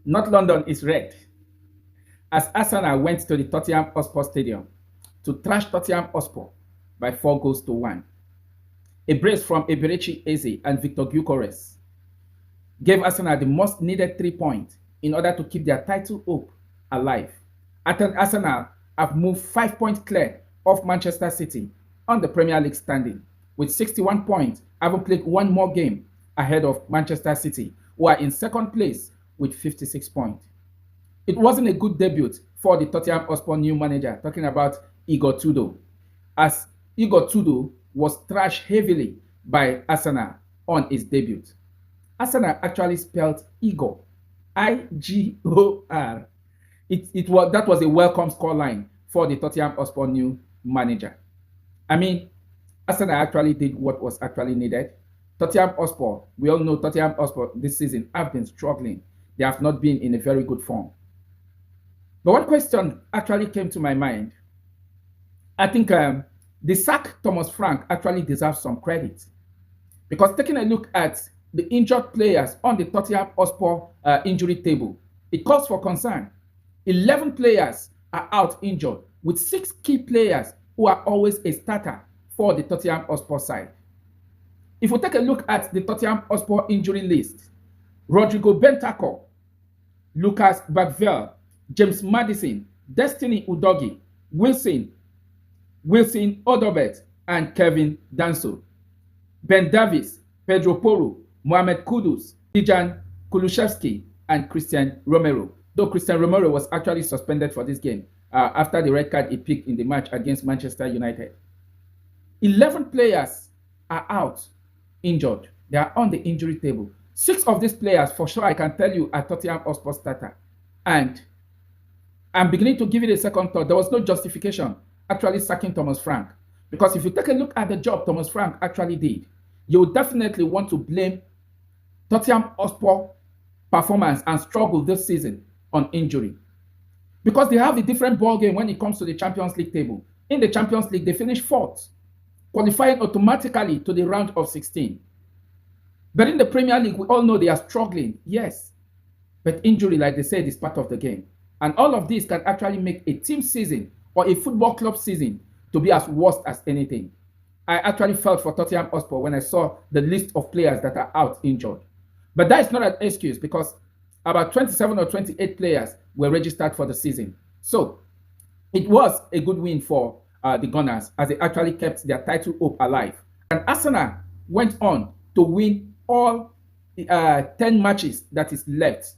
North London is red as Arsenal went to the Tottenham Hotspur Stadium to thrash Tottenham Hotspur by 4 goals to 1. A brace from Eberechi Eze and Victor Gyökeres gave Arsenal the most needed 3 points in order to keep their title hope alive. Arsenal have moved 5 points clear of Manchester City on the Premier League standing with 61 points, having played one more game ahead of Manchester City, who are in second place with 56 points. It wasn't a good debut for the Tottenham Hotspur new manager, talking about Igor Tudor, as Igor Tudor was thrashed heavily by Arsenal on his debut. Arsenal actually spelled Igor, Igor. That was a welcome scoreline for the Tottenham Hotspur new manager. I mean, Arsenal actually did what was actually needed. Tottenham Hotspur, we all know Tottenham Hotspur this season have been struggling. They have not been in a very good form. But one question actually came to my mind. I think the sack Thomas Frank actually deserves some credit. Because taking a look at the injured players on the Tottenham Hotspur injury table, it calls for concern. 11 players are out injured, with 6 key players who are always a starter for the Tottenham Hotspur side. If we take a look at the Tottenham Hotspur injury list, Rodrigo Bentancur, Lucas Bagvel, James Maddison, Destiny Udogie, Wilson Odobert, and Kevin Danso. Ben Davies, Pedro Porro, Mohamed Kudus, Dejan Kulusevski, and Christian Romero. Though Christian Romero was actually suspended for this game after the red card he picked in the match against Manchester United. 11 players are out injured. They are on the injury table. 6 of these players, for sure, I can tell you, are Tottenham Hotspur starter. And I'm beginning to give it a second thought. There was no justification actually sacking Thomas Frank. Because if you take a look at the job Thomas Frank actually did, you would definitely want to blame Tottenham Hotspur performance and struggle this season on injury. Because they have a different ball game when it comes to the Champions League table. In the Champions League, they finished 4th, qualifying automatically to the round of 16. But in the Premier League, we all know they are struggling, yes. But injury, like they said, is part of the game. And all of this can actually make a team season or a football club season to be as worst as anything. I actually felt for Tottenham Hotspur when I saw the list of players that are out injured. But that is not an excuse because about 27 or 28 players were registered for the season. So it was a good win for the Gunners as they actually kept their title hope alive. And Arsenal went on to win all 10 matches that is left